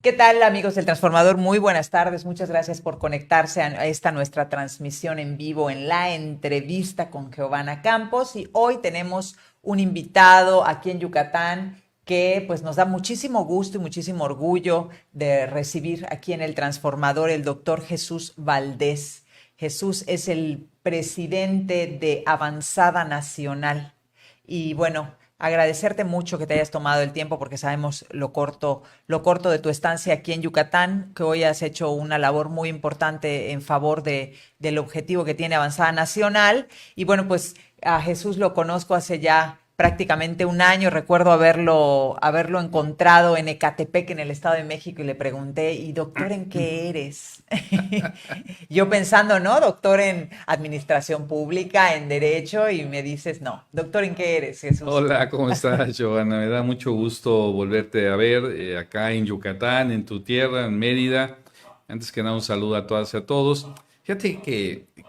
¿Qué tal, amigos del Transformador? Muy buenas tardes. Muchas gracias por conectarse a esta nuestra transmisión en vivo en la entrevista con Giovanna Campos. Y hoy tenemos un invitado aquí en Yucatán que pues nos da muchísimo gusto y muchísimo orgullo de recibir aquí en el Transformador el doctor Jesús Valdés. Jesús es el presidente de Avanzada Nacional. Y bueno, agradecerte mucho que te hayas tomado el tiempo porque sabemos lo corto de tu estancia aquí en Yucatán, que hoy has hecho una labor muy importante en favor del objetivo que tiene Avanzada Nacional. Y bueno, pues a Jesús lo conozco hace ya prácticamente un año. Recuerdo haberlo encontrado en Ecatepec, en el Estado de México, y le pregunté, ¿y doctor en qué eres? Yo pensando, ¿no? Doctor en Administración Pública, en Derecho, y me dices, no, doctor en qué eres, Jesús. Hola, ¿cómo estás, Giovanna? Me da mucho gusto volverte a ver acá en Yucatán, en tu tierra, en Mérida. Antes que nada, un saludo a todas y a todos. Fíjate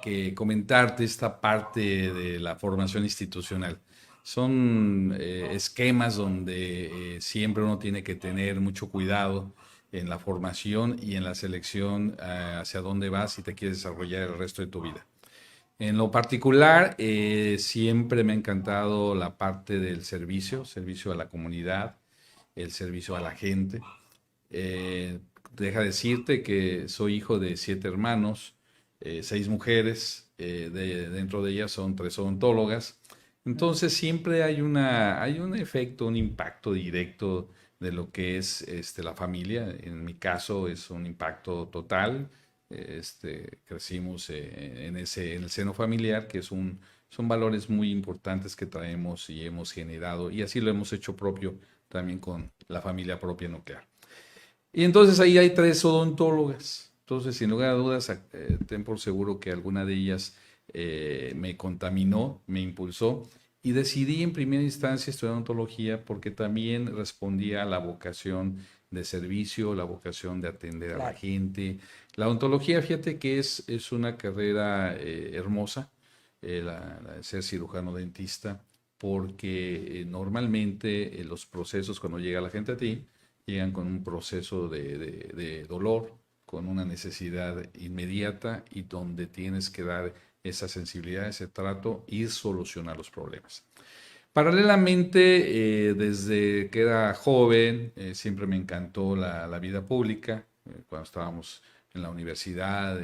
que comentarte esta parte de la formación institucional. Son esquemas donde siempre uno tiene que tener mucho cuidado en la formación y en la selección hacia dónde vas si te quieres desarrollar el resto de tu vida. En lo particular, siempre me ha encantado la parte del servicio a la comunidad, el servicio a la gente. Eh, Deja decirte que soy hijo de 7 hermanos, 6 mujeres, dentro de ellas son 3 odontólogas. Entonces siempre hay un efecto, un impacto directo de lo que es la familia. En mi caso es un impacto total. Crecimos en el seno familiar, que son valores muy importantes que traemos y hemos generado, y así lo hemos hecho propio también con la familia propia nuclear. Y entonces ahí hay 3 odontólogas. Entonces, sin lugar a dudas, ten por seguro que alguna de ellas me contaminó, me impulsó, y decidí en primera instancia estudiar odontología porque también respondía a la vocación de servicio, la vocación de atender a la Claro. gente. La odontología, fíjate que es una carrera hermosa, la de ser cirujano dentista, porque normalmente los procesos cuando llega la gente a ti, llegan con un proceso de dolor, con una necesidad inmediata y donde tienes que dar esa sensibilidad, ese trato y solucionar los problemas. Paralelamente, desde que era joven, siempre me encantó la vida pública. Cuando estábamos en la universidad,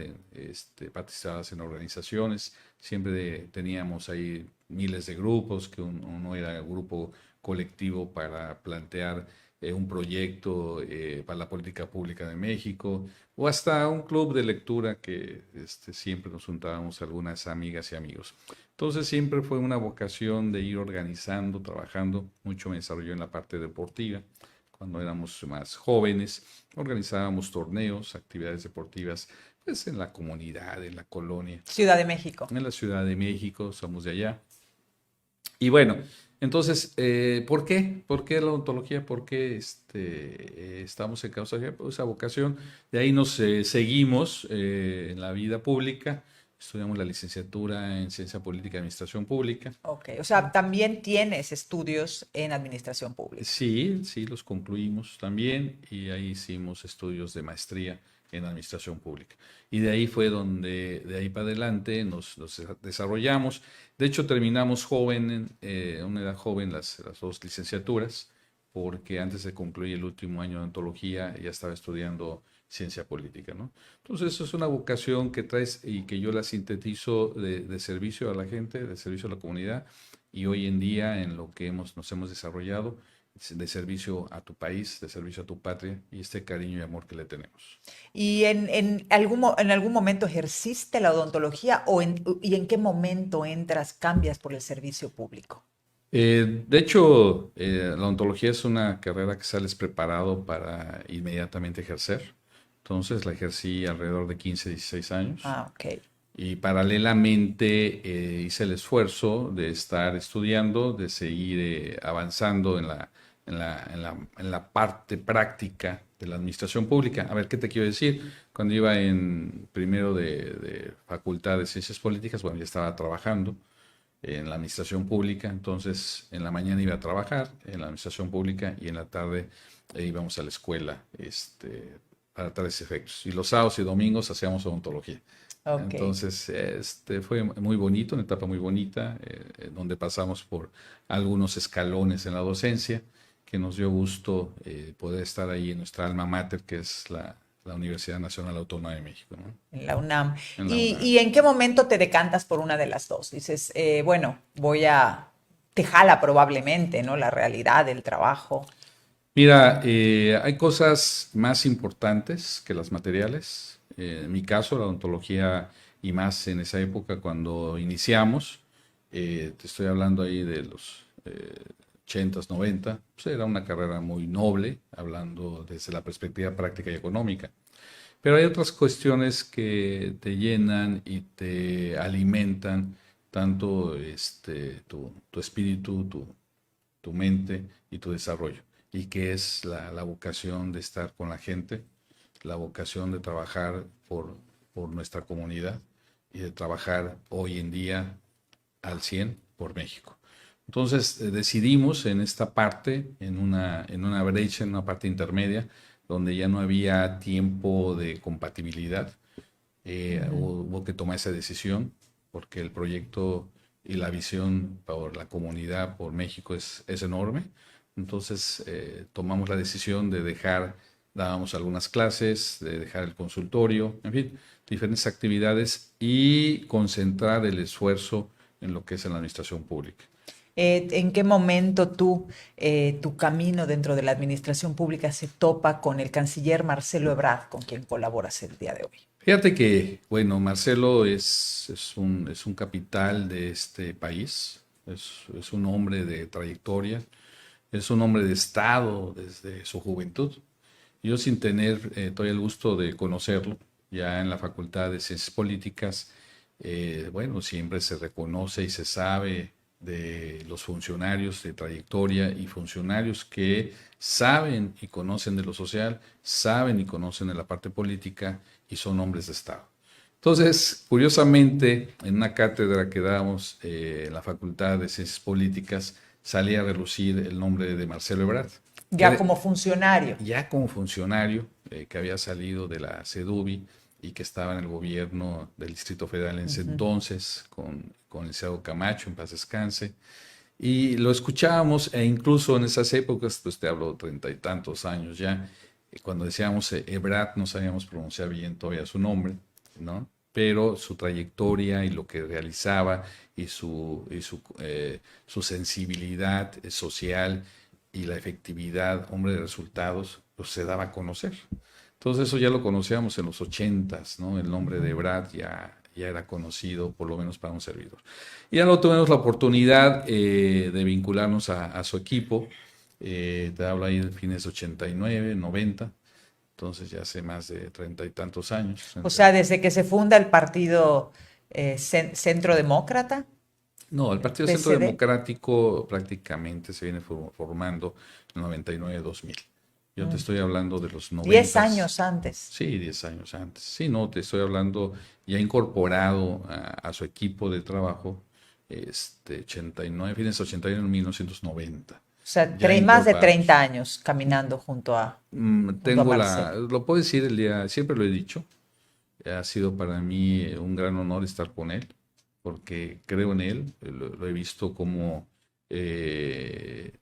participabas en organizaciones, siempre teníamos ahí miles de grupos, que uno era grupo colectivo para plantear un proyecto para la política pública de México, o hasta un club de lectura que siempre nos juntábamos algunas amigas y amigos. Entonces siempre fue una vocación de ir organizando, trabajando. Mucho me desarrolló en la parte deportiva. Cuando éramos más jóvenes, organizábamos torneos, actividades deportivas, pues en la comunidad, en la colonia, Ciudad de México. en la Ciudad de México, somos de allá. Y bueno, entonces, ¿por qué? ¿Por qué la odontología? ¿Por qué estamos en causa de esa vocación? De ahí nos seguimos en la vida pública. Estudiamos la licenciatura en Ciencia Política y Administración Pública. Ok, o sea, también tienes estudios en Administración Pública. Sí, sí, los concluimos también y ahí hicimos estudios de maestría en Administración Pública. Y de ahí fue donde, de ahí para adelante, nos desarrollamos. De hecho, terminamos joven, a una edad joven, las dos licenciaturas, porque antes de concluir el último año de odontología ya estaba estudiando ciencia política, ¿no? Entonces, eso es una vocación que traes y que yo la sintetizo de servicio a la gente, de servicio a la comunidad, y hoy en día en lo que nos hemos desarrollado de servicio a tu país, de servicio a tu patria y este cariño y amor que le tenemos. ¿Y en algún momento ejerciste la odontología y en qué momento entras, cambias por el servicio público? De hecho, la odontología es una carrera que sales preparado para inmediatamente ejercer. Entonces la ejercí alrededor de 15, 16 años. Ah, ok. Y paralelamente hice el esfuerzo de estar estudiando, de seguir avanzando en la parte práctica de la administración pública. A ver, ¿qué te quiero decir? Cuando iba en primero de Facultad de Ciencias Políticas, bueno, ya estaba trabajando en la administración pública, entonces en la mañana iba a trabajar en la administración pública y en la tarde íbamos a la escuela para tales efectos. Y los sábados y domingos hacíamos odontología. Ok. Entonces, fue muy bonito, una etapa muy bonita, donde pasamos por algunos escalones en la docencia, que nos dio gusto poder estar ahí en nuestra alma mater, que es la Universidad Nacional Autónoma de México, ¿no? En la UNAM. En la ¿Y, UNAM. y en qué momento te decantas por una de las dos? Dices, bueno, te jala probablemente, ¿no? La realidad del trabajo. Mira, hay cosas más importantes que las materiales. En mi caso, la odontología, y más en esa época cuando iniciamos, te estoy hablando ahí de los 80s, 90, pues era una carrera muy noble, hablando desde la perspectiva práctica y económica. Pero hay otras cuestiones que te llenan y te alimentan tanto tu espíritu, tu mente y tu desarrollo. Y que es la vocación de estar con la gente, la vocación de trabajar por nuestra comunidad y de trabajar hoy en día al 100 por México. Entonces decidimos en esta parte, en una brecha, en una parte intermedia, donde ya no había tiempo de compatibilidad, Ujú. hubo que tomar esa decisión porque el proyecto y la visión por la comunidad, por México es enorme. Entonces tomamos la decisión de dejar, dábamos algunas clases, de dejar el consultorio, en fin, diferentes actividades y concentrar el esfuerzo en lo que es en la administración pública. ¿En qué momento tu camino dentro de la administración pública se topa con el canciller Marcelo Ebrard, con quien colaboras el día de hoy? Fíjate que, bueno, Marcelo es un capital de este país, es un hombre de trayectoria, es un hombre de Estado desde su juventud. Yo sin tener todavía el gusto de conocerlo, ya en la Facultad de Ciencias Políticas, bueno, siempre se reconoce y se sabe de los funcionarios de trayectoria y funcionarios que saben y conocen de lo social, saben y conocen de la parte política y son hombres de Estado. Entonces, curiosamente, en una cátedra que dábamos en la Facultad de Ciencias Políticas, salía a relucir el nombre de Marcelo Ebrard, Ya que como funcionario. ya como funcionario que había salido de la CEDUBI y que estaba en el gobierno del Distrito Federal en ese Ujú. entonces, con el licenciado Camacho, en paz descanse, y lo escuchábamos, e incluso en esas épocas, pues te hablo 30 y tantos años ya, cuando decíamos Ebrard no sabíamos pronunciar bien todavía su nombre, ¿no? Pero su trayectoria y lo que realizaba y su sensibilidad social y la efectividad, hombre de resultados, pues se daba a conocer. Entonces eso ya lo conocíamos en los 80s, ¿no? El nombre de Ujú. Brad ya era conocido, por lo menos para un servidor. Y ya no tuvimos la oportunidad de vincularnos a su equipo. Te hablo ahí de fines de 89, 90. Entonces ya hace más de 30 y tantos años. O sea, desde que se funda el partido Centro Demócrata, No, el el Partido Centro PCD, Democrático prácticamente se viene formando en 99-2000. Yo te estoy hablando de los 10 noventas. años antes. Sí, 10 años antes. Sí, no, te estoy hablando ya incorporado a su equipo de trabajo, 89, fines de 89, en 1990. O sea, Ya más de 30 incorporados. años caminando junto a Tengo Marcelo. lo puedo decir siempre lo he dicho, ha sido para mí un gran honor estar con él, porque creo en él, lo he visto cómo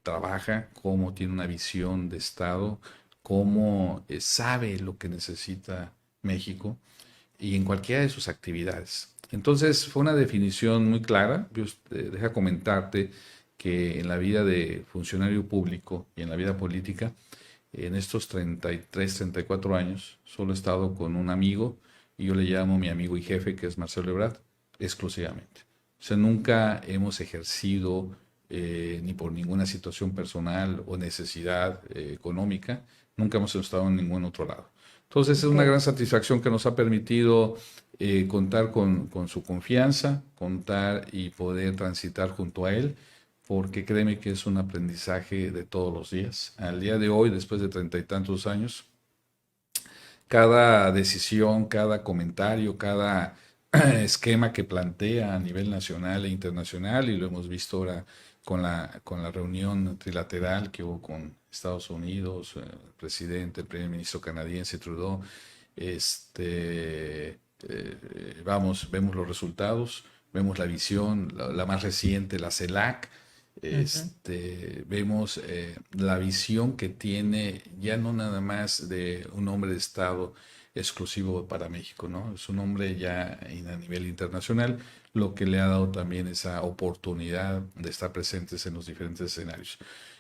trabaja, cómo tiene una visión de Estado, cómo sabe lo que necesita México y en cualquiera de sus actividades. Entonces fue una definición muy clara. Deja comentarte que en la vida de funcionario público y en la vida política, en estos 33, 34 años, solo he estado con un amigo y yo le llamo mi amigo y jefe, que es Marcelo Ebrard, exclusivamente. O sea, nunca hemos ejercido ni por ninguna situación personal o necesidad económica, nunca hemos estado en ningún otro lado. Entonces es Ok. una gran satisfacción que nos ha permitido contar con su confianza, contar y poder transitar junto a él, porque créeme que es un aprendizaje de todos los días. Al día de hoy, después de 30 y tantos años, cada decisión, cada comentario, cada esquema que plantea a nivel nacional e internacional, y lo hemos visto ahora con la reunión trilateral que hubo con Estados Unidos, el presidente, el primer ministro canadiense Trudeau. Vemos los resultados, vemos la visión, la más reciente, la CELAC. Ujú. Vemos la visión que tiene ya no nada más de un hombre de Estado exclusivo para México, ¿no? Es un hombre ya a nivel internacional, lo que le ha dado también esa oportunidad de estar presentes en los diferentes escenarios.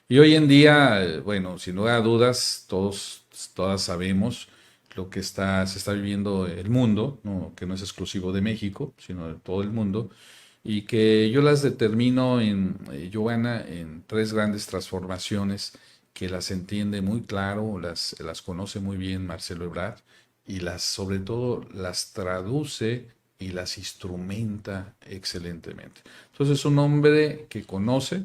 Y hoy en día, bueno, sin lugar a dudas, todas sabemos lo que se está viviendo el mundo, ¿no? Que no es exclusivo de México, sino de todo el mundo, y que yo las determino Giovanna, en tres grandes transformaciones que las entiende muy claro, las conoce muy bien Marcelo Ebrard, y sobre todo las traduce y las instrumenta excelentemente. Entonces, un hombre que conoce,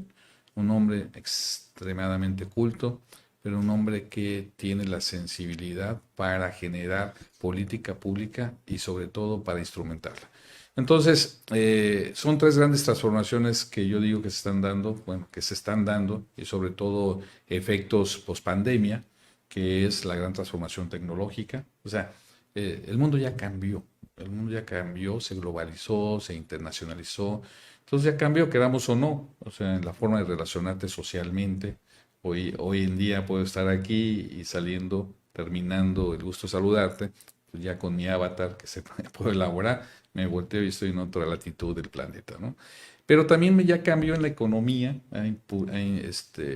un hombre extremadamente culto, pero un hombre que tiene la sensibilidad para generar política pública y sobre todo para instrumentarla. Entonces, son tres grandes transformaciones que yo digo que se están dando, bueno, que se están dando, y sobre todo efectos pospandemia, que es la gran transformación tecnológica. O sea, el mundo ya cambió, se globalizó, se internacionalizó, entonces ya cambió, queramos o no, o sea, en la forma de relacionarte socialmente. Hoy en día puedo estar aquí y saliendo, terminando el gusto de saludarte, pues ya con mi avatar que se puede elaborar, me volteo y estoy en otra latitud del planeta, ¿no? Pero también ya cambió en la economía,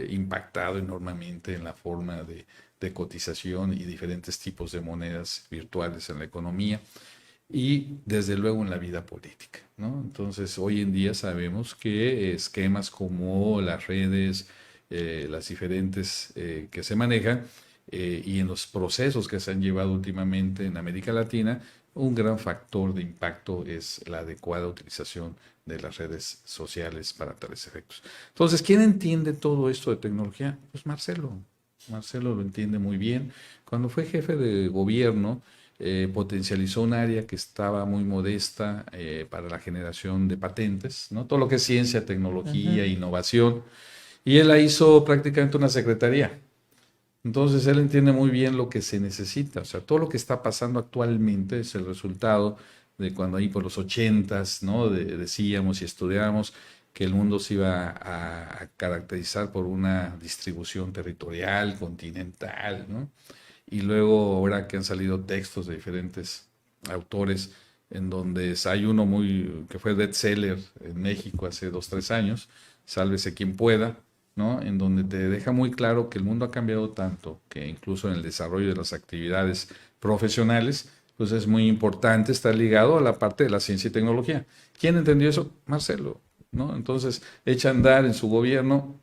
impactado enormemente en la forma de cotización y diferentes tipos de monedas virtuales en la economía y desde luego en la vida política, ¿no? Entonces, hoy en día sabemos que esquemas como las redes, las diferentes que se manejan, y en los procesos que se han llevado últimamente en América Latina, un gran factor de impacto es la adecuada utilización de las redes sociales para tales efectos. Entonces, ¿quién entiende todo esto de tecnología? Pues Marcelo. Marcelo lo entiende muy bien. Cuando fue jefe de gobierno, potencializó un área que estaba muy modesta para la generación de patentes, ¿no? Todo lo que es ciencia, tecnología, Ujú. innovación, y él la hizo prácticamente una secretaría. Entonces él entiende muy bien lo que se necesita, o sea, todo lo que está pasando actualmente es el resultado de cuando ahí por los ochentas, ¿no? Decíamos y estudiábamos que el mundo se iba a caracterizar por una distribución territorial, continental, ¿no? Y luego ahora que han salido textos de diferentes autores, en donde hay uno que fue bestseller en México hace 2, 3 años, Sálvese quien pueda, ¿no? En donde te deja muy claro que el mundo ha cambiado tanto, que incluso en el desarrollo de las actividades profesionales, pues es muy importante estar ligado a la parte de la ciencia y tecnología. ¿Quién entendió eso? Marcelo, ¿no? Entonces echa a andar en su gobierno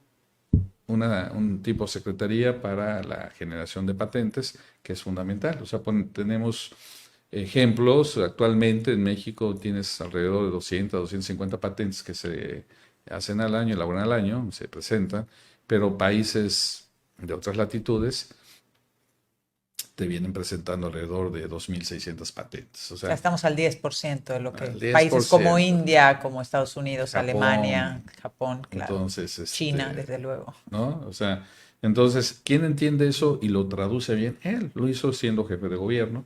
un tipo de secretaría para la generación de patentes, que es fundamental. O sea, tenemos ejemplos. Actualmente en México tienes alrededor de 250 patentes que se hacen al año, elaboran al año, se presentan, pero países de otras latitudes te vienen presentando alrededor de 2.600 patentes. O O sea, sea, estamos al 10% de lo al que países como 10%. India, como Estados Unidos, Alemania, Japón, Japón, claro, entonces, China, desde luego. ¿no? O sea, entonces, ¿quién entiende eso y lo traduce bien? Él lo hizo siendo jefe de gobierno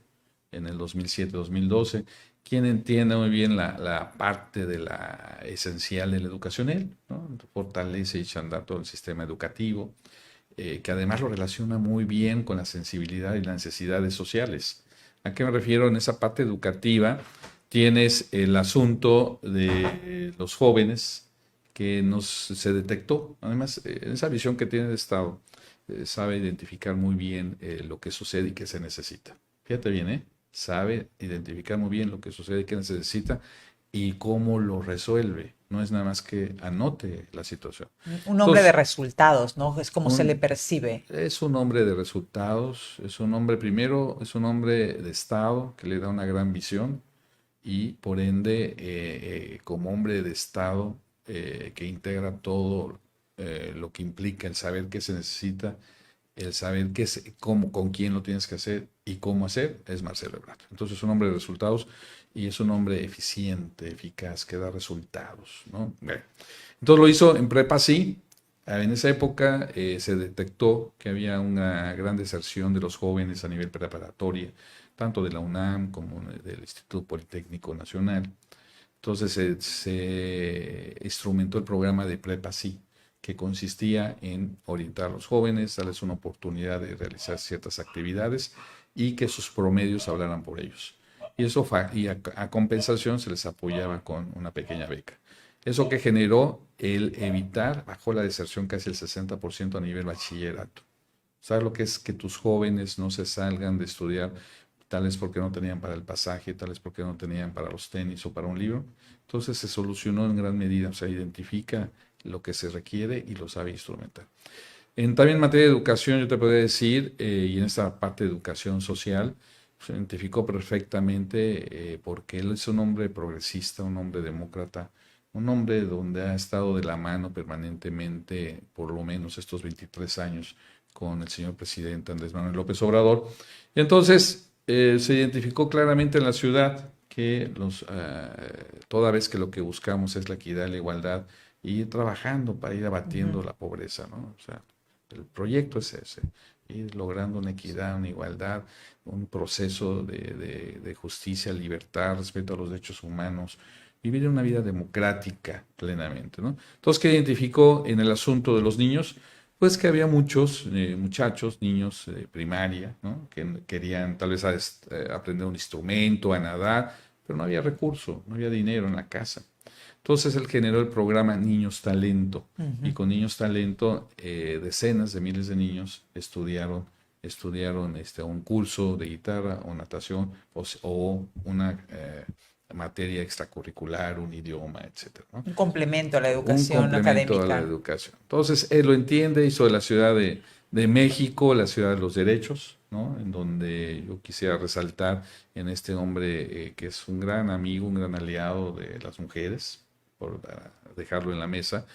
en el 2007-2012. ¿Quién entiende muy bien la parte de la esencial de la educación? Él, ¿no? Fortalece y echa a andar todo el sistema educativo, que además lo relaciona muy bien con la sensibilidad y las necesidades sociales. ¿A qué me refiero? En esa parte educativa tienes el asunto de los jóvenes que se detectó, además, en esa visión que tiene de Estado, sabe identificar muy bien lo que sucede y qué se necesita. Fíjate bien, ¿eh? Sabe identificar muy bien lo que sucede y qué se necesita y cómo lo resuelve. No es nada más que anote la situación. Un hombre de Entonces, resultados, ¿no? Es como se le un, percibe. es un hombre de resultados, es un hombre primero, es un hombre de Estado que le da una gran visión y por ende, como hombre de Estado que integra todo lo que implica el saber qué se necesita, el saber qué es, cómo, con quién lo tienes que hacer y cómo hacer, es Marcelo Ebrard. Entonces es un hombre de resultados y es un hombre eficiente, eficaz, que da resultados, ¿no? Bueno, entonces lo hizo en prepa, sí. En esa época se detectó que había una gran deserción de los jóvenes a nivel preparatoria, tanto de la UNAM como del Instituto Politécnico Nacional. Entonces se instrumentó el programa de Prepa Sí, que consistía en orientar a los jóvenes, darles una oportunidad de realizar ciertas actividades y que sus promedios hablaran por ellos. Y eso y a compensación se les apoyaba con una pequeña beca. Eso que generó el evitar, bajó la deserción casi el 60% a nivel bachillerato. ¿Sabes lo que es que tus jóvenes no se salgan de estudiar, tal vez porque no tenían para el pasaje, tal vez porque no tenían para los tenis o para un libro? Entonces se solucionó en gran medida, o sea, identifica lo que se requiere y lo sabe instrumentar. También en materia de educación, yo te podría decir, y en esta parte de educación social, se identificó perfectamente porque él es un hombre progresista, un hombre demócrata, un hombre donde ha estado de la mano permanentemente, por lo menos estos 23 años, con el señor presidente Andrés Manuel López Obrador. Y entonces se identificó claramente en la ciudad que toda vez que lo que buscamos es la equidad, la igualdad, y ir trabajando para ir abatiendo la pobreza, ¿no? O sea, el proyecto es ese, ir logrando una equidad, una igualdad, un proceso de justicia, libertad, respeto a los derechos humanos, vivir una vida democrática plenamente, ¿no? Entonces, ¿qué identificó en el asunto de los niños? Pues que había muchos muchachos, niños de primaria, ¿no? Que querían tal vez aprender un instrumento, a nadar, pero no había recurso, no había dinero en la casa. Entonces él generó el programa Niños Talento y con Niños Talento decenas de miles de niños estudiaron un curso de guitarra o natación o una materia extracurricular, un idioma, etcétera, ¿no? Un complemento a la Un educación complemento a la académica. educación. Entonces, él lo entiende, hizo de la Ciudad de México la ciudad de los derechos, ¿no? En donde yo quisiera resaltar en este hombre que es un gran amigo, un gran aliado de las mujeres, por dejarlo en la mesa,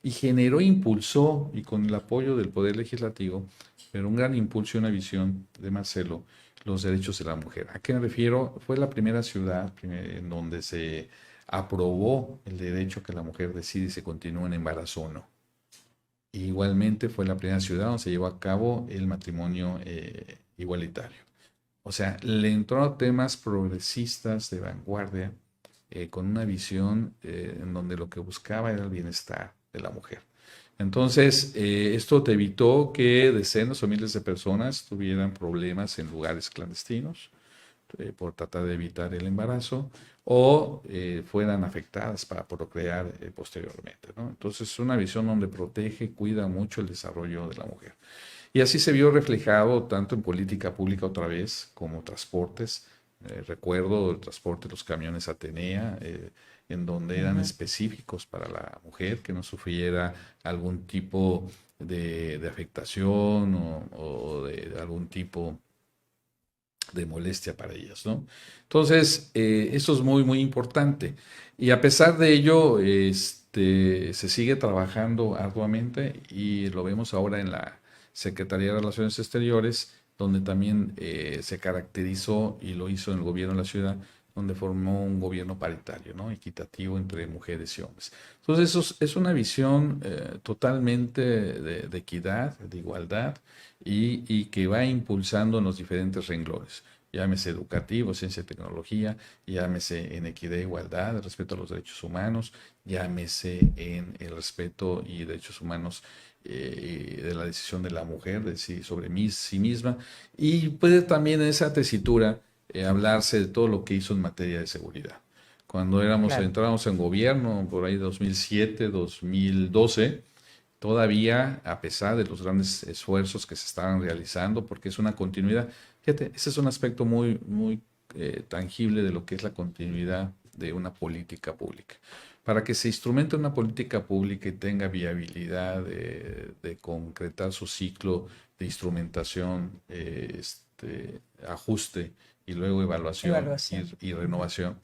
y generó, impulsó, y con el apoyo del Poder Legislativo, pero un gran impulso y una visión de Marcelo, los derechos de la mujer. ¿A qué me refiero? Fue la primera ciudad en donde se aprobó el derecho a que la mujer decide si continúa en embarazo o no. Igualmente fue la primera ciudad donde se llevó a cabo el matrimonio igualitario. O sea, le entró a temas progresistas de vanguardia con una visión en donde lo que buscaba era el bienestar de la mujer. Entonces, esto te evitó que decenas o miles de personas tuvieran problemas en lugares clandestinos por tratar de evitar el embarazo o fueran afectadas para procrear posteriormente, ¿no? Entonces es una visión donde protege, cuida mucho el desarrollo de la mujer. Y así se vio reflejado tanto en política pública otra vez como transportes. Recuerdo el transporte de los camiones Atenea, en donde eran específicos para la mujer que no sufriera algún tipo de afectación o de algún tipo de molestia para ellas, ¿no? Entonces, eso es muy, muy importante. Y a pesar de ello, se sigue trabajando arduamente y lo vemos ahora en la Secretaría de Relaciones Exteriores, donde también se caracterizó y lo hizo en el gobierno de la ciudad, donde formó un gobierno paritario, ¿no? Equitativo entre mujeres y hombres. Entonces, eso es una visión totalmente de equidad, de igualdad, y que va impulsando en los diferentes renglones. Llámese educativo, ciencia y tecnología, llámese en equidad e igualdad, respeto a los derechos humanos, llámese en el respeto y derechos humanos de la decisión de la mujer de sobre sí misma. Y puede también en esa tesitura hablarse de todo lo que hizo en materia de seguridad. Cuando Claro. entrábamos en gobierno, por ahí 2007, 2012, todavía, a pesar de los grandes esfuerzos que se estaban realizando, porque es una continuidad. Fíjate, ese es un aspecto muy, muy tangible de lo que es la continuidad de una política pública. Para que se instrumente una política pública y tenga viabilidad de concretar su ciclo de instrumentación, ajuste y luego evaluación Evaluación. y renovación,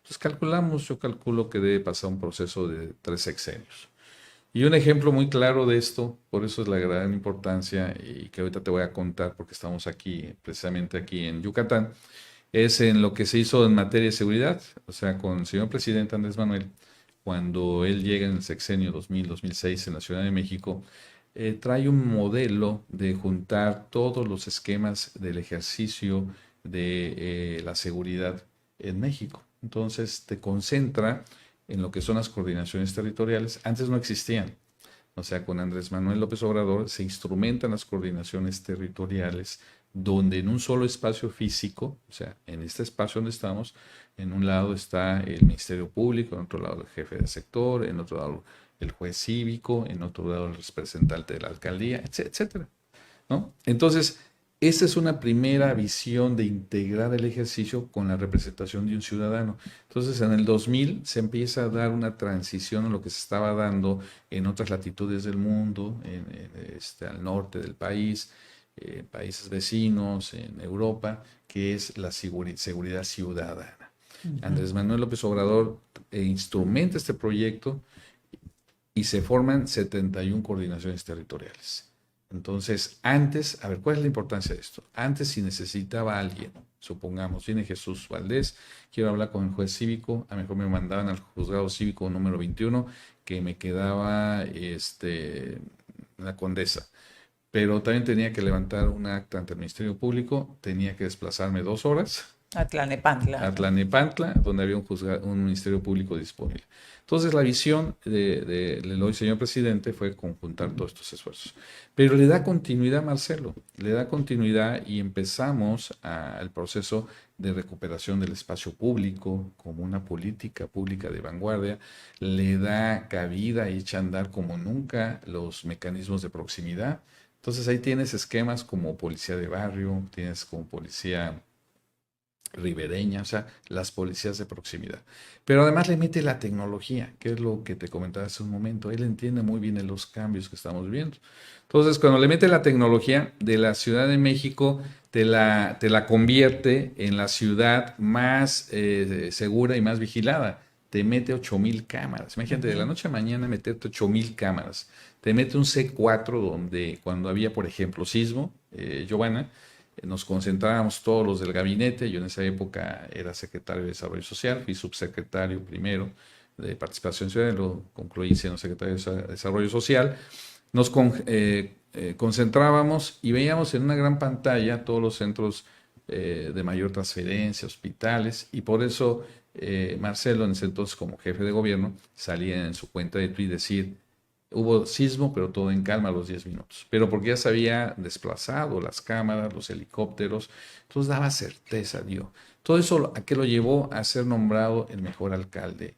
pues yo calculo que debe pasar un proceso de 3 sexenios. Y un ejemplo muy claro de esto, por eso es la gran importancia y que ahorita te voy a contar porque estamos aquí, precisamente aquí en Yucatán, es en lo que se hizo en materia de seguridad, o sea, con el señor presidente Andrés Manuel, cuando él llega en el sexenio 2000-2006 en la Ciudad de México, trae un modelo de juntar todos los esquemas del ejercicio de la seguridad en México. Entonces te concentra en lo que son las coordinaciones territoriales. Antes no existían. O sea, con Andrés Manuel López Obrador se instrumentan las coordinaciones territoriales donde en un solo espacio físico, o sea, en este espacio donde estamos, en un lado está el Ministerio Público, en otro lado el jefe de sector, en otro lado el juez cívico, en otro lado el representante de la alcaldía, etcétera, ¿no? Entonces, esa es una primera visión de integrar el ejercicio con la representación de un ciudadano. Entonces, en el 2000 se empieza a dar una transición a lo que se estaba dando en otras latitudes del mundo, al norte del país, países vecinos, en Europa, que es la seguridad ciudadana. Andrés Manuel López Obrador instrumenta este proyecto y se forman 71 coordinaciones territoriales. Entonces, antes, a ver, ¿cuál es la importancia de esto? Antes, si necesitaba alguien, supongamos, viene Jesús Valdés, quiero hablar con el juez cívico, a lo mejor me mandaban al juzgado cívico número 21, que me quedaba la Condesa, pero también tenía que levantar un acta ante el Ministerio Público, tenía que desplazarme 2 horas Atlanepantla. a Tlalnepantla, donde había un ministerio público disponible. Entonces, la visión del hoy señor presidente fue conjuntar todos estos esfuerzos. Pero le da continuidad, Marcelo, le da continuidad y empezamos el proceso de recuperación del espacio público como una política pública de vanguardia, le da cabida y echa a andar como nunca los mecanismos de proximidad. Entonces, ahí tienes esquemas como policía de barrio, tienes como policía ribereña, o sea, las policías de proximidad. Pero además le mete la tecnología, que es lo que te comentaba hace un momento. Él entiende muy bien los cambios que estamos viendo. Entonces, cuando le mete la tecnología de la Ciudad de México, te la convierte en la ciudad más segura y más vigilada. Te mete 8,000 cámaras. Imagínate, de la noche a mañana meterte 8,000 cámaras. Te mete un C4 donde cuando había, por ejemplo, sismo, Giovanna, nos concentrábamos todos los del gabinete. Yo en esa época era secretario de Desarrollo Social, fui subsecretario primero de Participación Ciudadana, lo concluí siendo secretario de Desarrollo Social. Nos concentrábamos y veíamos en una gran pantalla todos los centros de mayor transferencia, hospitales, y por eso Marcelo, en ese entonces como jefe de gobierno, salía en su cuenta de Twitter decir: hubo sismo, pero todo en calma a los 10 minutos. Pero porque ya se había desplazado las cámaras, los helicópteros, entonces daba certeza, dio. Todo eso, ¿a qué lo llevó? A ser nombrado el mejor alcalde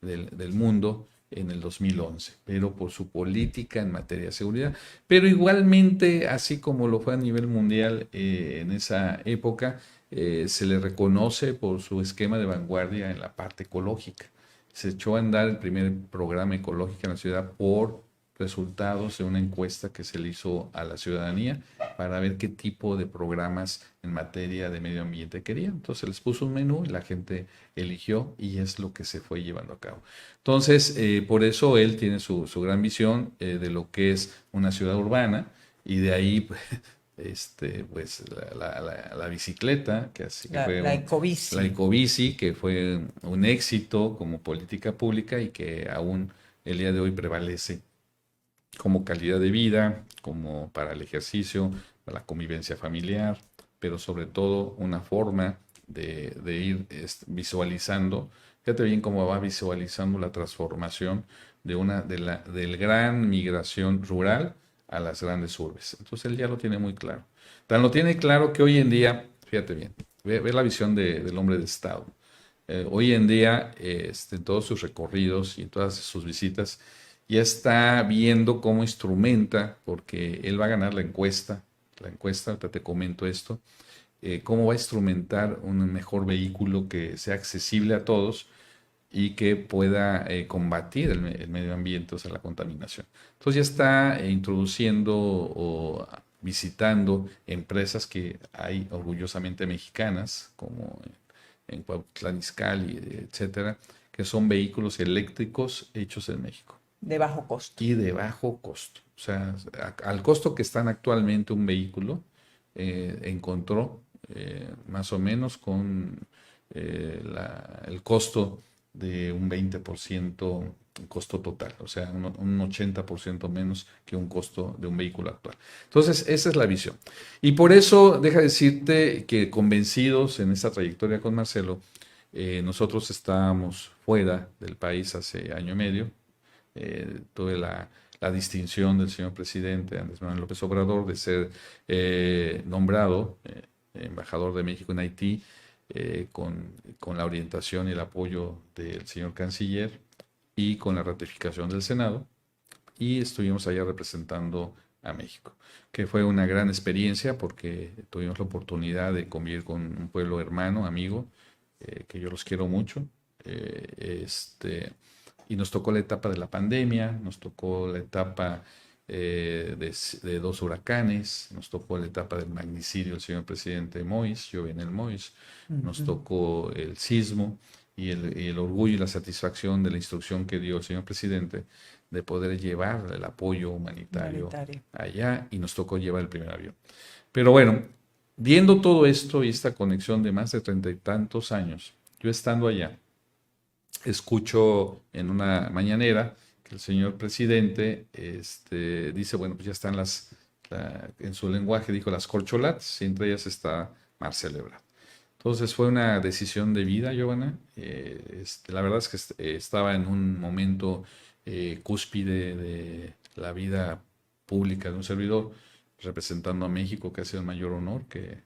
del mundo en el 2011, pero por su política en materia de seguridad. Pero igualmente, así como lo fue a nivel mundial en esa época, se le reconoce por su esquema de vanguardia en la parte ecológica. Se echó a andar el primer programa ecológico en la ciudad por resultados de una encuesta que se le hizo a la ciudadanía para ver qué tipo de programas en materia de medio ambiente querían. Entonces les puso un menú y la gente eligió y es lo que se fue llevando a cabo. Entonces, por eso él tiene su gran visión de lo que es una ciudad urbana y de ahí pues la bicicleta, que así que fue La la ecobici. ecobici, que fue un éxito como política pública y que aún el día de hoy prevalece como calidad de vida, como para el ejercicio, para la convivencia familiar, pero sobre todo una forma de ir visualizando, fíjate bien cómo va visualizando la transformación del gran migración rural a las grandes urbes. Entonces él ya lo tiene muy claro. Tan lo tiene claro que hoy en día, fíjate bien, ve la visión del hombre de Estado. Hoy en día, en todos sus recorridos y en todas sus visitas, ya está viendo cómo instrumenta, porque él va a ganar la encuesta, ahorita te comento esto, cómo va a instrumentar un mejor vehículo que sea accesible a todos y que pueda combatir el medio ambiente, o sea, la contaminación. Entonces ya está introduciendo o visitando empresas que hay orgullosamente mexicanas, como en Cuautitlán Izcalli, etcétera, que son vehículos eléctricos hechos en México. De bajo costo. y de bajo costo. O sea, al costo que están actualmente un vehículo, encontró más o menos con el costo de un 20% costo total, o sea, un 80% menos que un costo de un vehículo actual. Entonces, esa es la visión. Y por eso, deja decirte que convencidos en esta trayectoria con Marcelo, nosotros estábamos fuera del país hace año y medio. Tuve la distinción del señor presidente Andrés Manuel López Obrador de ser nombrado embajador de México en Haití, con la orientación y el apoyo del señor canciller y con la ratificación del Senado, y estuvimos allá representando a México, que fue una gran experiencia porque tuvimos la oportunidad de convivir con un pueblo hermano, amigo, que yo los quiero mucho. Y nos tocó la etapa de la pandemia, nos tocó la etapa de dos huracanes, nos tocó la etapa del magnicidio del señor presidente Moïse, yo en el Moïse, nos tocó el sismo y el orgullo y la satisfacción de la instrucción que dio el señor presidente de poder llevar el apoyo humanitario allá, y nos tocó llevar el primer avión. Pero bueno, viendo todo esto y esta conexión de más de 30 y tantos años, yo estando allá, escucho en una mañanera que el señor presidente dice, bueno, pues ya están en su lenguaje dijo las corcholatas, y entre ellas está Marcelo Ebrard. Entonces fue una decisión de vida, Giovanna. La verdad es que estaba en un momento cúspide de la vida pública de un servidor, representando a México, que ha sido el mayor honor que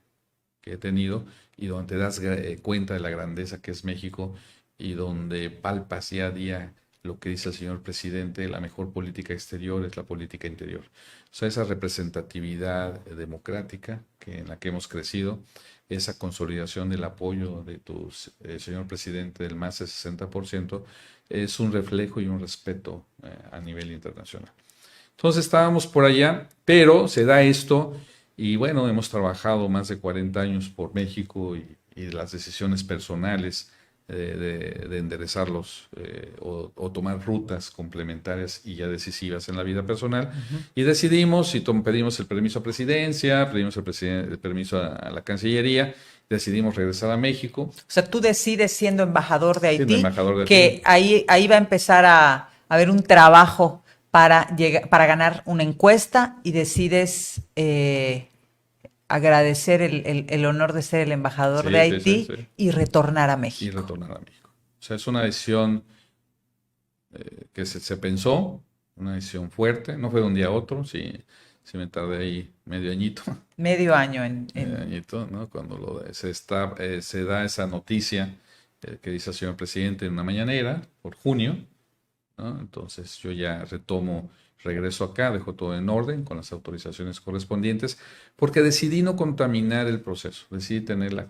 he tenido, y donde te das cuenta de la grandeza que es México, y donde palpas día a día lo que dice el señor presidente: la mejor política exterior es la política interior. O sea, esa representatividad democrática en la que hemos crecido, esa consolidación del apoyo de tu señor presidente del más del 60%, es un reflejo y un respeto a nivel internacional. Entonces estábamos por allá, pero se da esto, y bueno, hemos trabajado más de 40 años por México, y las decisiones personales de enderezarlos o tomar rutas complementarias y ya decisivas en la vida personal. Y decidimos, y pedimos el permiso a presidencia, pedimos el permiso a la Cancillería, decidimos regresar a México. O sea, tú decides, siendo embajador de Siendo Haití, embajador de que ahí va a empezar a haber un trabajo para ganar una encuesta, y decides agradecer el honor de ser el embajador de Haití y retornar a México. Y retornar a México. O sea, es una decisión que se pensó, una decisión fuerte, no fue de un día a otro, sí me tardé ahí medio añito. Medio año Medio añito, ¿no? Cuando se da esa noticia que dice el señor presidente en una mañanera, por junio, ¿no? Entonces yo ya regreso acá, dejo todo en orden con las autorizaciones correspondientes, porque decidí no contaminar el proceso, decidí tener la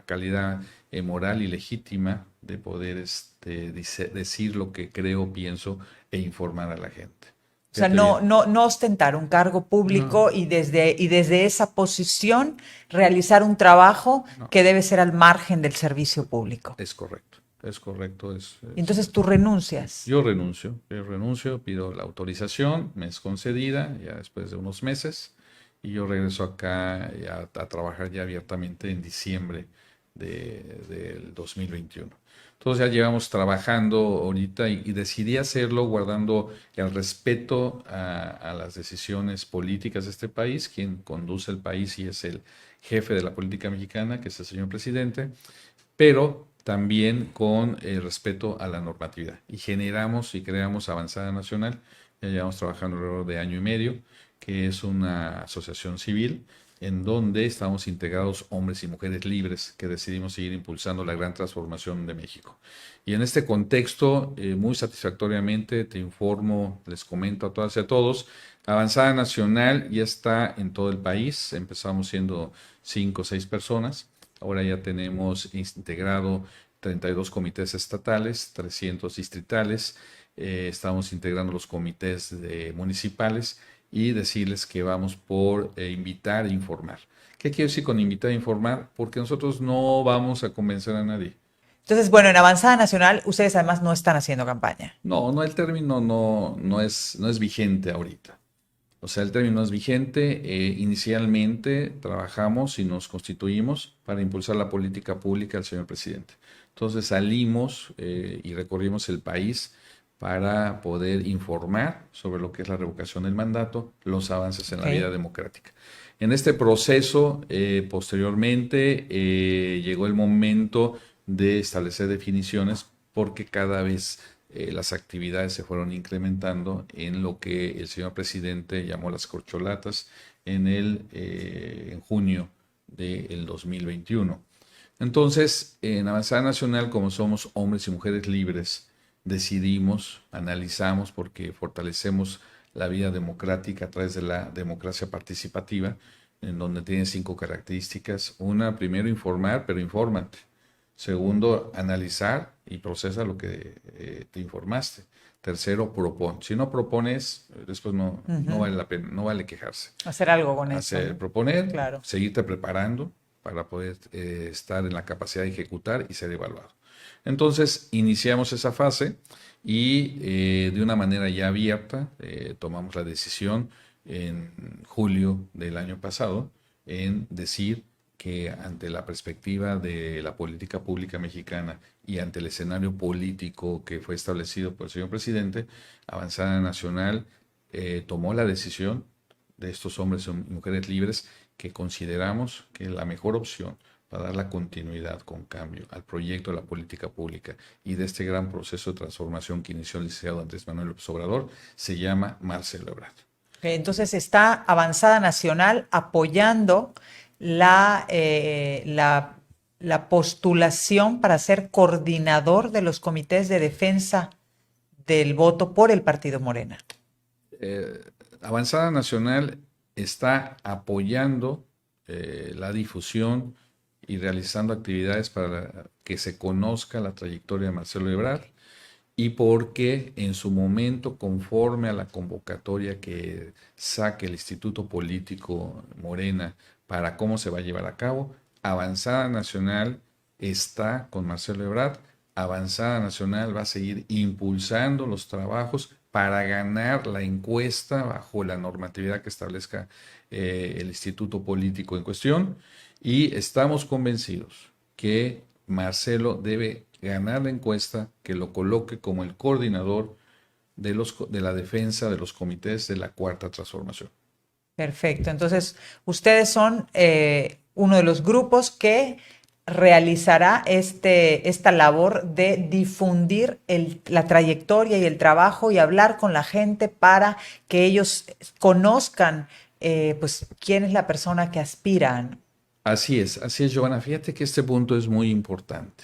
calidad moral y legítima de poder decir lo que creo, pienso e informar a la gente. O sea, no ostentar un cargo público, no. y desde esa posición realizar un trabajo que debe ser al margen del servicio público. Es correcto. Es correcto. Entonces tú renuncias. Yo renuncio, pido la autorización, me es concedida ya después de unos meses, y yo regreso acá a trabajar ya abiertamente en diciembre del 2021. Entonces ya llevamos trabajando ahorita, y decidí hacerlo guardando el respeto a las decisiones políticas de este país. Quien conduce el país y es el jefe de la política mexicana, que es el señor presidente, pero también con el respeto a la normatividad. Y generamos y creamos Avanzada Nacional, ya llevamos trabajando alrededor de año y medio, que es una asociación civil en donde estamos integrados hombres y mujeres libres que decidimos seguir impulsando la gran transformación de México. Y en este contexto, muy satisfactoriamente, te informo, les comento a todas y a todos, Avanzada Nacional ya está en todo el país. Empezamos siendo 5 o 6 personas. Ahora ya tenemos integrado 32 comités estatales, 300 distritales, estamos integrando los comités municipales, y decirles que vamos por invitar e informar. ¿Qué quiero decir con invitar e informar? Porque nosotros no vamos a convencer a nadie. Entonces, bueno, en Avanzada Nacional, ustedes además no están haciendo campaña. No, el término no es vigente ahorita. O sea, el término es vigente. Inicialmente trabajamos y nos constituimos para impulsar la política pública del señor presidente. Entonces salimos y recorrimos el país para poder informar sobre lo que es la revocación del mandato, los avances en la vida democrática. En este proceso, posteriormente, llegó el momento de establecer definiciones porque cada vez las actividades se fueron incrementando en lo que el señor presidente llamó las corcholatas en junio del 2021. Entonces, en Avanzada Nacional, como somos hombres y mujeres libres, decidimos, analizamos, porque fortalecemos la vida democrática a través de la democracia participativa, en donde tiene 5 características. Una, primero, informar, pero infórmate. Segundo, analizar y procesa lo que te informaste. Tercero, propon. Si no propones, después no vale la pena, no vale quejarse. Hacer algo con eso, ¿no? Proponer, claro. Seguirte preparando para poder estar en la capacidad de ejecutar y ser evaluado. Entonces, iniciamos esa fase y de una manera ya abierta tomamos la decisión en julio del año pasado en decir que ante la perspectiva de la política pública mexicana y ante el escenario político que fue establecido por el señor presidente, Avanzada Nacional tomó la decisión de estos hombres y mujeres libres que consideramos que la mejor opción para dar la continuidad con cambio al proyecto de la política pública y de este gran proceso de transformación que inició el licenciado Andrés Manuel López Obrador se llama Marcelo Ebrard. Entonces está Avanzada Nacional apoyando la postulación para ser coordinador de los comités de defensa del voto por el partido Morena. Avanzada Nacional está apoyando la difusión y realizando actividades para que se conozca la trayectoria de Marcelo Ebrard y porque en su momento, conforme a la convocatoria que saque el Instituto Político Morena para cómo se va a llevar a cabo, Avanzada Nacional está con Marcelo Ebrard. Avanzada Nacional va a seguir impulsando los trabajos para ganar la encuesta bajo la normatividad que establezca el Instituto Político en cuestión y estamos convencidos que Marcelo debe ganar la encuesta, que lo coloque como el coordinador de la defensa de los comités de la Cuarta Transformación. Perfecto. Entonces, ustedes son uno de los grupos que realizará esta labor de difundir la trayectoria y el trabajo y hablar con la gente para que ellos conozcan pues, quién es la persona que aspiran. Así es, Giovanna. Fíjate que este punto es muy importante,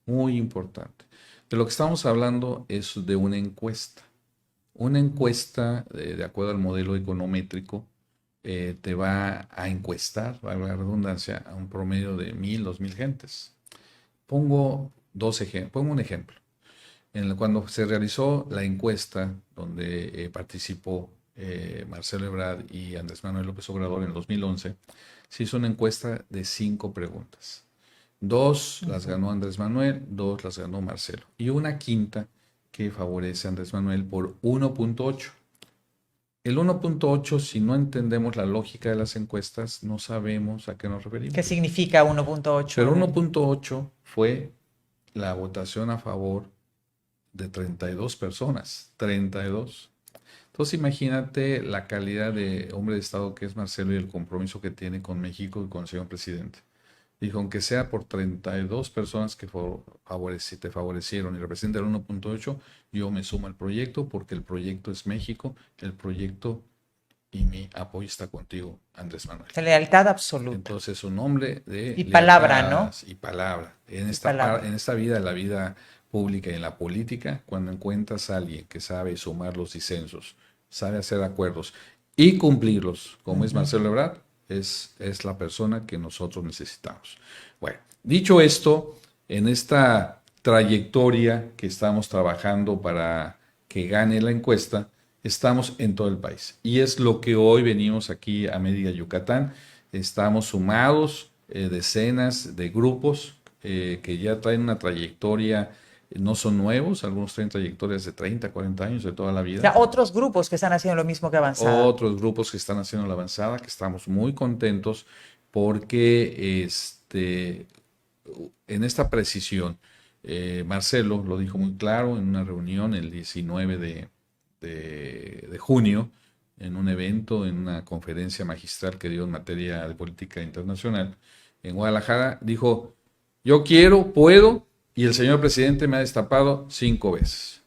muy importante. De lo que estamos hablando es de una encuesta. Una encuesta, de acuerdo al modelo econométrico, te va a encuestar, valga la redundancia, a un promedio de 1,000, 2,000 gentes. Pongo un ejemplo. Cuando se realizó la encuesta donde participó Marcelo Ebrard y Andrés Manuel López Obrador en el 2011, se hizo una encuesta de 5 preguntas. 2 las ganó Andrés Manuel, 2 las ganó Marcelo. Y una quinta que favorece a Andrés Manuel por 1.8. El 1.8, si no entendemos la lógica de las encuestas, no sabemos a qué nos referimos. ¿Qué significa 1.8? Pero 1.8 fue la votación a favor de 32 personas. 32. Entonces imagínate la calidad de hombre de Estado que es Marcelo y el compromiso que tiene con México y con el señor presidente. Dijo, aunque sea por 32 personas que te favorecieron y representan el 1.8, yo me sumo al proyecto porque el proyecto es México, el proyecto y mi apoyo está contigo, Andrés Manuel. Lealtad absoluta. Entonces, un hombre de y palabra, ¿no? Y palabra. En esta vida, en la vida pública y en la política, cuando encuentras a alguien que sabe sumar los disensos, sabe hacer acuerdos y cumplirlos, como es Marcelo Ebrard, es la persona que nosotros necesitamos. Bueno, dicho esto, en esta trayectoria que estamos trabajando para que gane la encuesta, estamos en todo el país. Y es lo que hoy venimos aquí a Mérida, Yucatán. Estamos sumados decenas de grupos que ya traen una trayectoria, no son nuevos, algunos traen trayectorias de 30, 40 años, de toda la O vida. sea, otros grupos que están haciendo lo mismo que Avanzada. Otros grupos que están haciendo la avanzada, que estamos muy contentos porque en esta precisión, Marcelo lo dijo muy claro en una reunión el 19 de junio, en un evento, en una conferencia magistral que dio en materia de política internacional en Guadalajara, dijo, yo quiero, puedo, y el señor presidente me ha destapado 5 veces.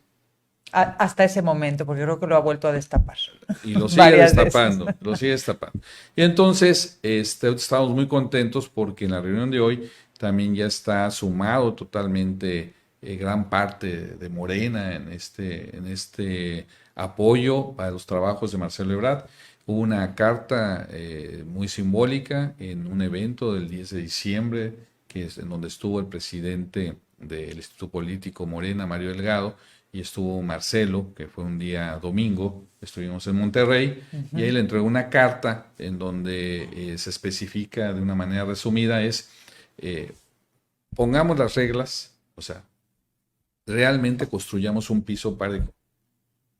Hasta ese momento, porque creo que lo ha vuelto a destapar. Y lo sigue Varias destapando, veces. lo sigue destapando. Y entonces estamos muy contentos porque en la reunión de hoy también ya está sumado totalmente gran parte de Morena en este apoyo para los trabajos de Marcelo Ebrard. Hubo una carta muy simbólica en un evento del 10 de diciembre, que es en donde estuvo el presidente del Instituto Político Morena, Mario Delgado, y estuvo Marcelo, que fue un día domingo, estuvimos en Monterrey, y ahí le entregó una carta en donde se especifica de una manera resumida, eh, pongamos las reglas, o sea, realmente construyamos un piso parejo.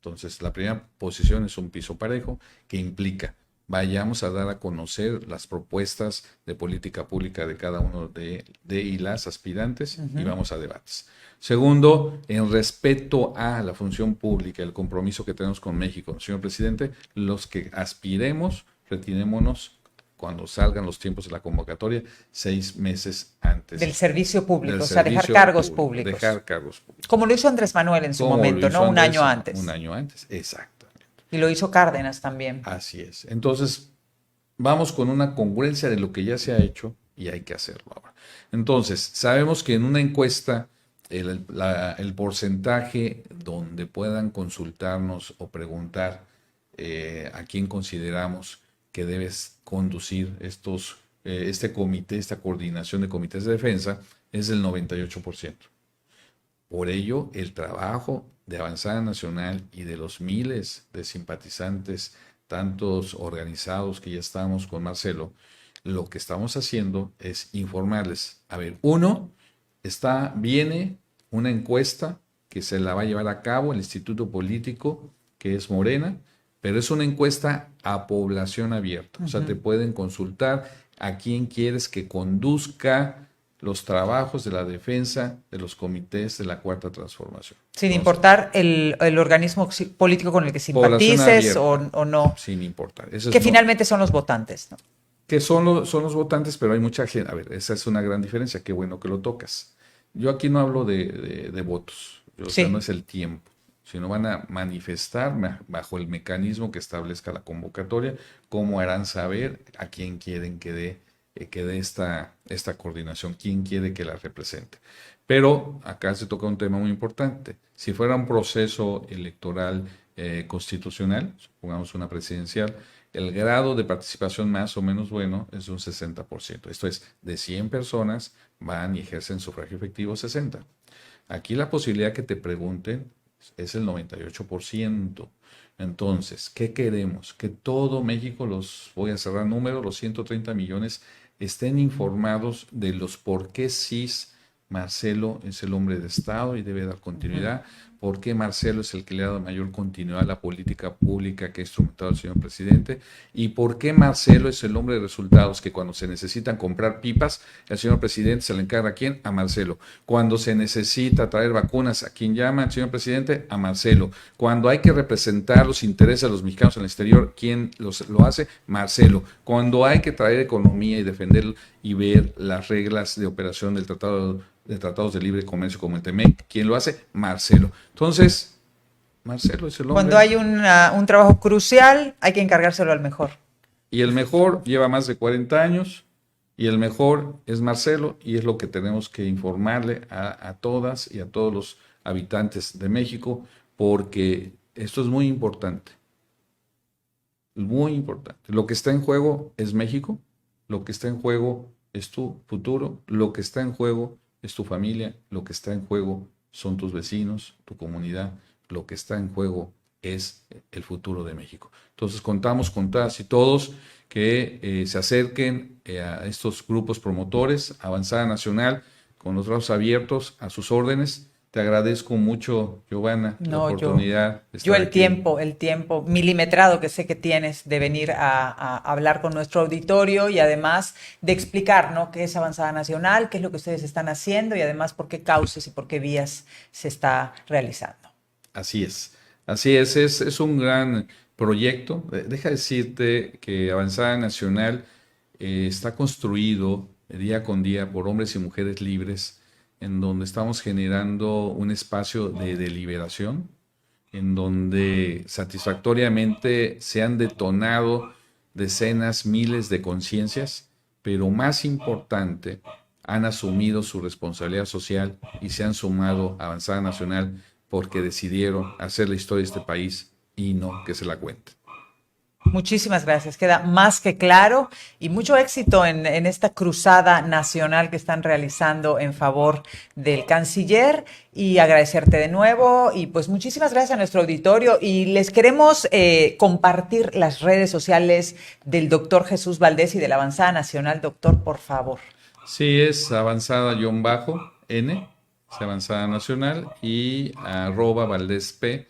Entonces, la primera posición es un piso parejo, que implica, vayamos a dar a conocer las propuestas de política pública de cada uno de y las aspirantes y vamos a debates. Segundo, en respeto a la función pública, el compromiso que tenemos con México, señor presidente, los que aspiremos, retirémonos cuando salgan los tiempos de la convocatoria, 6 meses antes. Del servicio público, Del o sea, dejar servicio cargos público, públicos. dejar cargos públicos. Como lo hizo Andrés Manuel en su Como lo momento, hizo ¿no? Un Andrés año antes. Un año antes, exactamente. Y lo hizo Cárdenas también. Así es. Entonces, vamos con una congruencia de lo que ya se ha hecho y hay que hacerlo ahora. Entonces, sabemos que en una encuesta el porcentaje donde puedan consultarnos o preguntar a quién consideramos que debes conducir este comité, esta coordinación de comités de defensa, es del 98%. Por ello, el trabajo de Avanzada Nacional y de los miles de simpatizantes, tantos organizados que ya estamos con Marcelo, lo que estamos haciendo es informarles. A ver, viene una encuesta que se la va a llevar a cabo el Instituto Político, que es Morena, pero es una encuesta a población abierta. O sea, te pueden consultar a quién quieres que conduzca los trabajos de la defensa de los comités de la Cuarta Transformación. Sin importar el organismo político con el que simpatices o no. Sin importar. Que finalmente son los votantes, ¿no? Que son los votantes, pero hay mucha gente. A ver, esa es una gran diferencia. Qué bueno que lo tocas. Yo aquí no hablo de votos. O sea, no es el tiempo, sino van a manifestar bajo el mecanismo que establezca la convocatoria cómo harán saber a quién quieren que dé esta coordinación, quién quiere que la represente. Pero acá se toca un tema muy importante. Si fuera un proceso electoral constitucional, supongamos una presidencial, el grado de participación más o menos bueno es de un 60%. Esto es, de 100 personas van y ejercen sufragio efectivo 60. Aquí la posibilidad que te pregunten es el 98%. Entonces, ¿qué queremos? Que todo México, voy a cerrar números, los 130 millones, estén informados de los por qué sí Marcelo es el hombre de Estado y debe dar continuidad, por qué Marcelo es el que le ha dado mayor continuidad a la política pública que ha instrumentado el señor presidente y por qué Marcelo es el hombre de resultados, que cuando se necesitan comprar pipas, el señor presidente se le encarga ¿a quién? A Marcelo. Cuando se necesita traer vacunas, ¿a quién llama el señor presidente? A Marcelo. Cuando hay que representar los intereses de los mexicanos en el exterior, ¿quién lo hace? Marcelo. Cuando hay que traer economía y defender y ver las reglas de operación del tratados de libre comercio como el TEMEC, ¿quién lo hace? Marcelo. Entonces, Marcelo es el hombre. Cuando hay un trabajo crucial, hay que encargárselo al mejor. Y el mejor lleva más de 40 años, y el mejor es Marcelo, y es lo que tenemos que informarle a todas y a todos los habitantes de México, porque esto es muy importante. Muy importante. Lo que está en juego es México, lo que está en juego es tu futuro, lo que está en juego es tu familia, lo que está en juego son tus vecinos, tu comunidad, lo que está en juego es el futuro de México. Entonces contamos con todas y todos que se acerquen a estos grupos promotores, Avanzada Nacional. con los brazos abiertos a sus órdenes. Te agradezco mucho, Giovanna, la oportunidad de estar aquí. El tiempo milimetrado que sé que tienes de venir a hablar con nuestro auditorio y además de explicar, ¿no?, qué es Avanzada Nacional, qué es lo que ustedes están haciendo y además por qué causas y por qué vías se está realizando. Así es un gran proyecto. Deja decirte que Avanzada Nacional está construido día con día por hombres y mujeres libres, en donde estamos generando un espacio de deliberación, en donde satisfactoriamente se han detonado decenas, miles de conciencias, pero más importante, han asumido su responsabilidad social y se han sumado a Avanzada Nacional porque decidieron hacer la historia de este país y no que se la cuenten. Muchísimas gracias, queda más que claro y mucho éxito en esta cruzada nacional que están realizando en favor del canciller y agradecerte de nuevo y pues muchísimas gracias a nuestro auditorio y les queremos compartir las redes sociales del doctor Jesús Valdés y de la Avanzada Nacional. Doctor, por favor. Sí, es avanzada-N, es Avanzada Nacional y @ValdésP.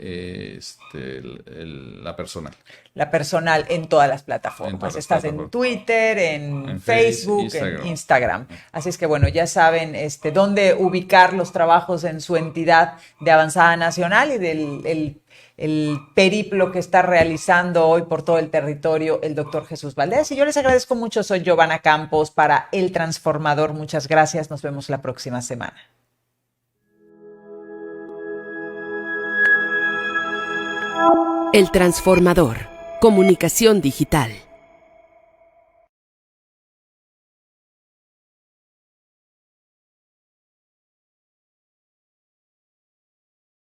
La personal. La personal en todas las plataformas. Estás en Twitter, en Facebook, Instagram. En Instagram. Así es que bueno, ya saben dónde ubicar los trabajos en su entidad de Avanzada Nacional y del el periplo que está realizando hoy por todo el territorio el doctor Jesús Valdés. Y yo les agradezco mucho. Soy Giovanna Campos para El Transformador. Muchas gracias. Nos vemos la próxima semana. El Transformador. Comunicación digital.